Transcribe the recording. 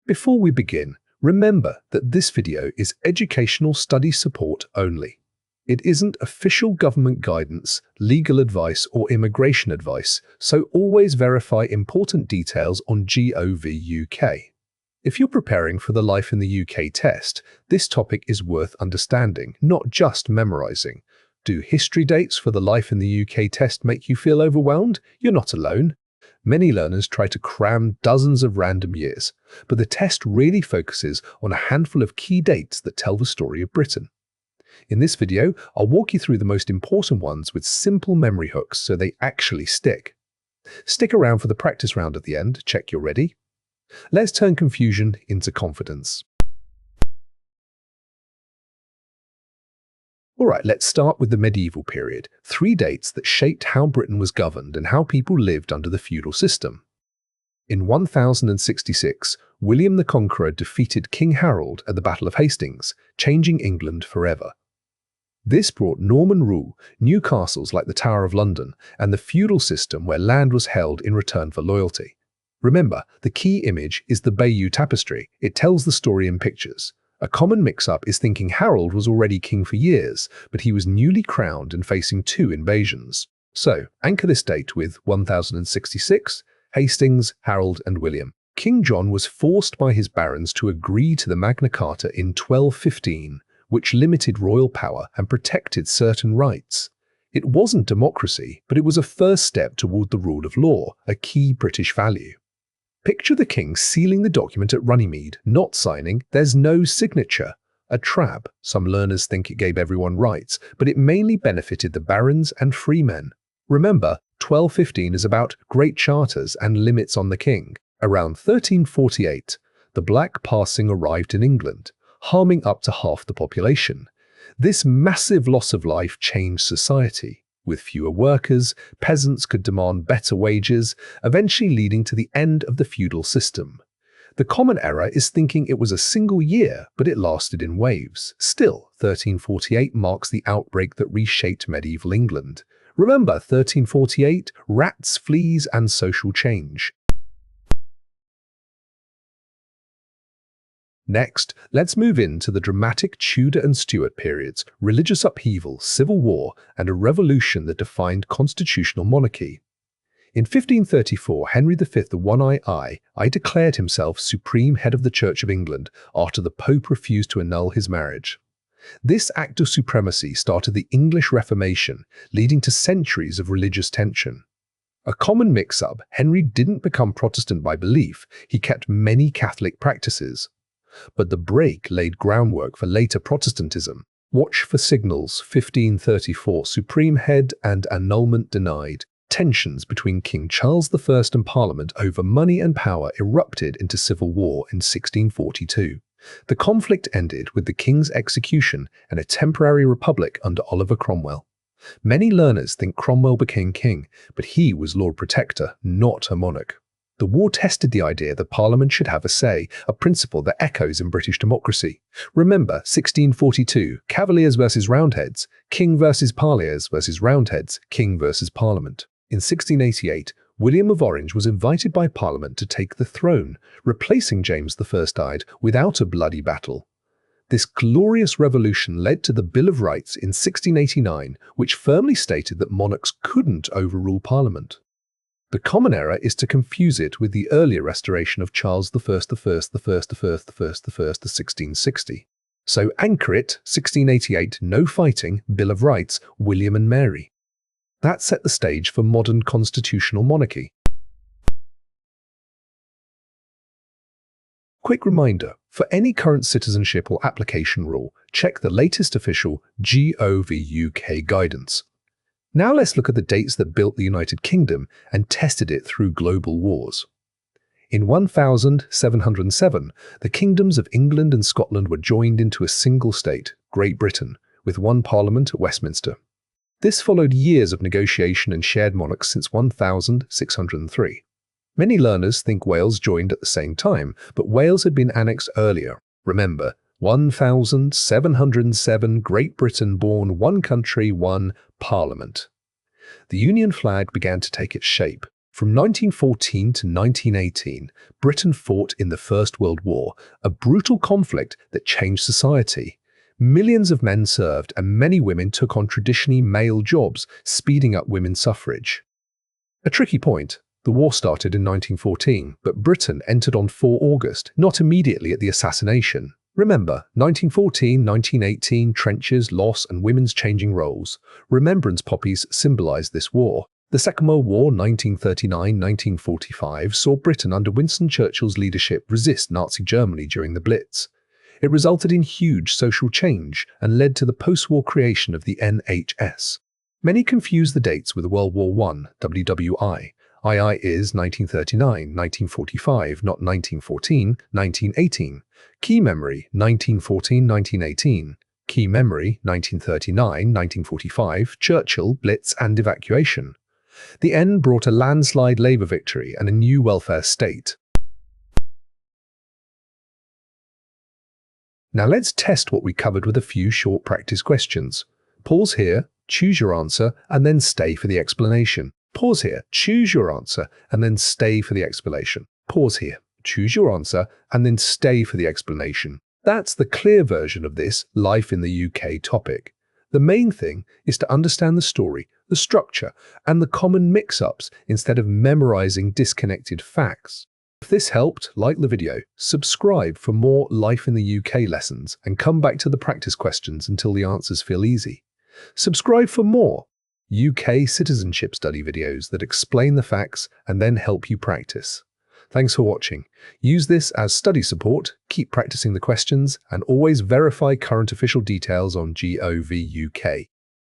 Before we begin, remember that this video is educational study support only. It isn't official government guidance, legal advice, or immigration advice, so always verify important details on Gov UK. If you're preparing for the Life in the UK test, this topic is worth understanding, not just memorizing. Do history dates for the Life in the UK test make you feel overwhelmed? You're not alone. Many learners try to cram dozens of random years, but the test really focuses on a handful of key dates that tell the story of Britain. In this video, I'll walk you through the most important ones with simple memory hooks so they actually stick. Stick around for the practice round at the end, check you're ready. Let's turn confusion into confidence. Alright, let's start with the medieval period, 3 dates that shaped how Britain was governed and how people lived under the feudal system. In 1066, William the Conqueror defeated King Harold at the Battle of Hastings, changing England forever. This brought Norman rule, new castles like the Tower of London, and the feudal system where land was held in return for loyalty. Remember, the key image is the Bayeux Tapestry. It tells the story in pictures. A common mix-up is thinking Harold was already king for years, but he was newly crowned and facing 2 invasions. So, anchor this date with 1066, Hastings, Harold, and William. King John was forced by his barons to agree to the Magna Carta in 1215, which limited royal power and protected certain rights. It wasn't democracy, but it was a first step toward the rule of law, a key British value. Picture the king sealing the document at Runnymede, not signing, there's no signature. A trap. Some learners think it gave everyone rights, but it mainly benefited the barons and freemen. Remember, 1215 is about great charters and limits on the king. Around 1348, the Black Passing arrived in England, harming up to half the population. This massive loss of life changed society. With fewer workers, peasants could demand better wages, eventually leading to the end of the feudal system. The common error is thinking it was a single year, but it lasted in waves. Still, 1348 marks the outbreak that reshaped medieval England. Remember 1348, rats, fleas, and social change. Next, let's move into the dramatic Tudor and Stuart periods, religious upheaval, civil war, and a revolution that defined constitutional monarchy. In 1534, Henry V, the One-Eyed Eye, declared himself supreme head of the Church of England after the Pope refused to annul his marriage. This act of supremacy started the English Reformation, leading to centuries of religious tension. A common mix-up, Henry didn't become Protestant by belief, he kept many Catholic practices. But the break laid groundwork for later Protestantism. Watch for signals, 1534, supreme head and annulment denied. Tensions between King Charles I and Parliament over money and power erupted into civil war in 1642. The conflict ended with the king's execution and a temporary republic under Oliver Cromwell. Many learners think Cromwell became king, but he was Lord Protector, not a monarch. The war tested the idea that Parliament should have a say, a principle that echoes in British democracy. Remember 1642, Cavaliers versus Roundheads, King versus Parliers versus Roundheads, King versus Parliament. In 1688, William of Orange was invited by Parliament to take the throne, replacing James I without a bloody battle. This glorious revolution led to the Bill of Rights in 1689, which firmly stated that monarchs couldn't overrule Parliament. The common error is to confuse it with the earlier restoration of Charles I, 1660. So anchor it, 1688, no fighting, Bill of Rights, William and Mary. That set the stage for modern constitutional monarchy. Quick reminder, for any current citizenship or application rule, check the latest official Gov UK guidance. Now let's look at the dates that built the United Kingdom and tested it through global wars. In 1707, the kingdoms of England and Scotland were joined into a single state, Great Britain, with one parliament at Westminster. This followed years of negotiation and shared monarchs since 1603. Many learners think Wales joined at the same time, but Wales had been annexed earlier. Remember, 1707, Great Britain born, one country, one parliament. The Union flag began to take its shape. From 1914 to 1918, Britain fought in the First World War, a brutal conflict that changed society. Millions of men served and many women took on traditionally male jobs, speeding up women's suffrage. A tricky point. The war started in 1914, but Britain entered on 4 August, not immediately at the assassination. Remember, 1914, 1918, trenches, loss, and women's changing roles. Remembrance poppies symbolized this war. The Second World War, 1939-1945, saw Britain under Winston Churchill's leadership resist Nazi Germany during the Blitz. It resulted in huge social change and led to the post-war creation of the NHS. Many confuse the dates with World War I, WWI. II is 1939, 1945, not 1914, 1918. Key memory, 1914, 1918. Key memory, 1939, 1945, Churchill, Blitz and evacuation. The N brought a landslide Labour victory and a new welfare state. Now let's test what we covered with a few short practice questions. Pause here, choose your answer, and then stay for the explanation. Pause here, choose your answer, and then stay for the explanation. Pause here, choose your answer, and then stay for the explanation. That's the clear version of this Life in the UK topic. The main thing is to understand the story, the structure, and the common mix-ups instead of memorizing disconnected facts. If this helped, like the video, subscribe for more Life in the UK lessons, and come back to the practice questions until the answers feel easy. Subscribe for more UK citizenship study videos that explain the facts and then help you practice. Thanks for watching. Use this as study support, keep practicing the questions, and always verify current official details on Gov UK.